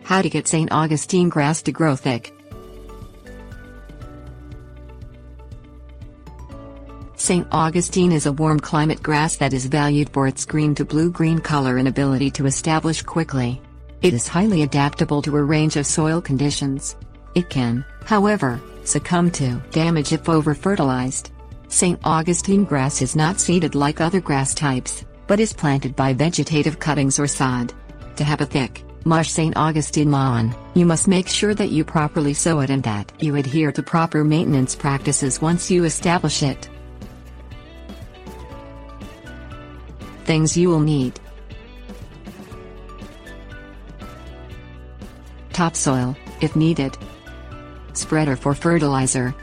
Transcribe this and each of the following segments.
How to get St. Augustine grass to grow thick. St. Augustine is a warm climate grass that is valued for its green to blue-green color and ability to establish quickly. It is highly adaptable to a range of soil conditions. It can, however, succumb to damage if over-fertilized. St. Augustine grass is not seeded like other grass types, but is planted by vegetative cuttings or sod. To have a thick, lush St. Augustine lawn, you must make sure that you properly sow it and that you adhere to proper maintenance practices once you establish it. Things you will need: topsoil, if needed, spreader for fertilizer,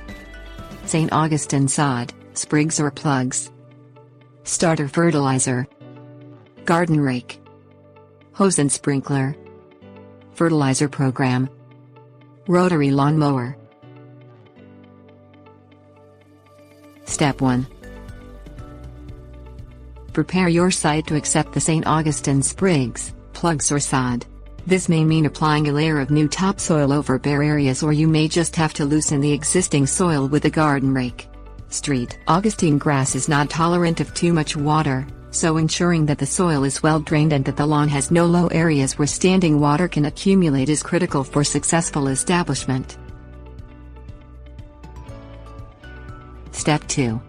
St. Augustine sod, sprigs or plugs, starter fertilizer, garden rake, hose and sprinkler, fertilizer program, rotary lawn mower. Step 1. Prepare your site to accept the St. Augustine sprigs, plugs or sod. This may mean applying a layer of new topsoil over bare areas, or you may just have to loosen the existing soil with a garden rake. St. Augustine grass is not tolerant of too much water, so ensuring that the soil is well drained and that the lawn has no low areas where standing water can accumulate is critical for successful establishment. Step 2.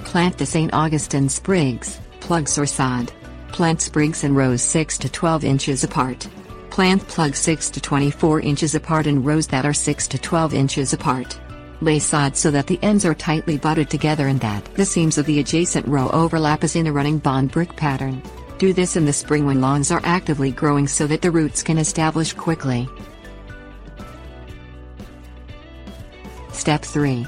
Plant the St. Augustine sprigs, plugs or sod. Plant sprigs in rows 6 to 12 inches apart. Plant plugs 6 to 24 inches apart in rows that are 6 to 12 inches apart. Lay sod so that the ends are tightly butted together and that the seams of the adjacent row overlap as in a running bond brick pattern. Do this in the spring when lawns are actively growing so that the roots can establish quickly. Step 3.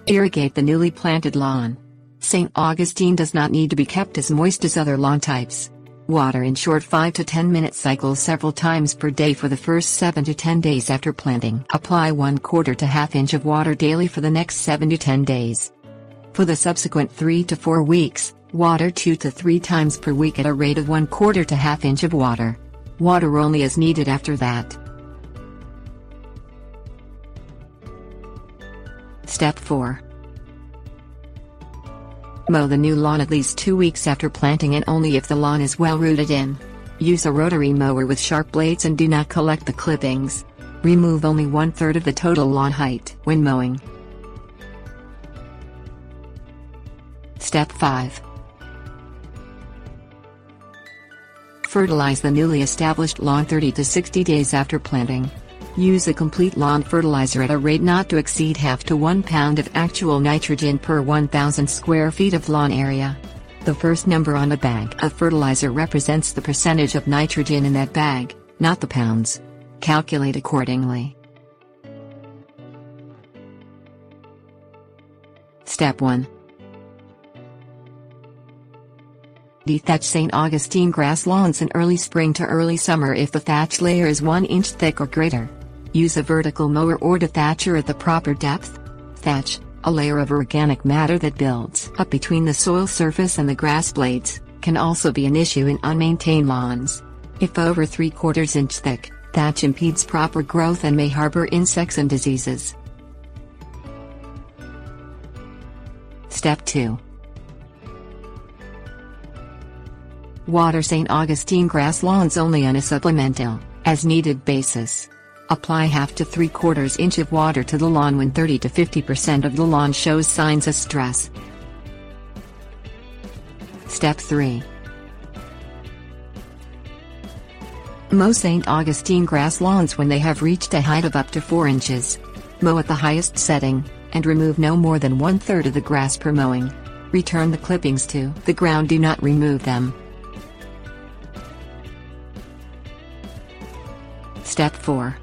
Irrigate the newly planted lawn. St. Augustine does not need to be kept as moist as other lawn types. Water in short 5 to 10 minute cycles several times per day for the first 7 to 10 days after planting. Apply 1/4 to ½ inch of water daily for the next 7 to 10 days. For the subsequent 3 to 4 weeks, water 2 to 3 times per week at a rate of 1/4 to ½ inch of water. Water only is needed after that. Step 4. Mow the new lawn at least 2 weeks after planting and only if the lawn is well rooted in. Use a rotary mower with sharp blades and do not collect the clippings. Remove only 1/3 of the total lawn height when mowing. Step 5. Fertilize the newly established lawn 30 to 60 days after planting. Use a complete lawn fertilizer at a rate not to exceed ½ to 1 pound of actual nitrogen per 1,000 square feet of lawn area. The first number on a bag of fertilizer represents the percentage of nitrogen in that bag, not the pounds. Calculate accordingly. Step 1. Dethatch St. Augustine grass lawns in early spring to early summer if the thatch layer is 1 inch thick or greater. Use a vertical mower or dethatcher at the proper depth. Thatch, a layer of organic matter that builds up between the soil surface and the grass blades, can also be an issue in unmaintained lawns. If over 3/4 inch thick, thatch impedes proper growth and may harbor insects and diseases. Step 2. Water St. Augustine grass lawns only on a supplemental, as needed basis. Apply ½ to 3/4 inch of water to the lawn when 30 to 50% of the lawn shows signs of stress. Step 3. Mow St. Augustine grass lawns when they have reached a height of up to 4 inches. Mow at the highest setting, and remove no more than 1/3 of the grass per mowing. Return the clippings to the ground, do not remove them. Step 4.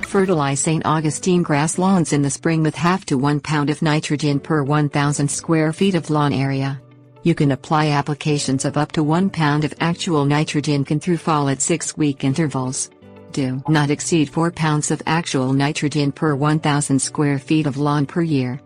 Fertilize St. Augustine grass lawns in the spring with ½ to 1 pound of nitrogen per 1,000 square feet of lawn area. You can apply applications of up to 1 pound of actual nitrogen through fall at 6-week intervals. Do not exceed 4 pounds of actual nitrogen per 1,000 square feet of lawn per year.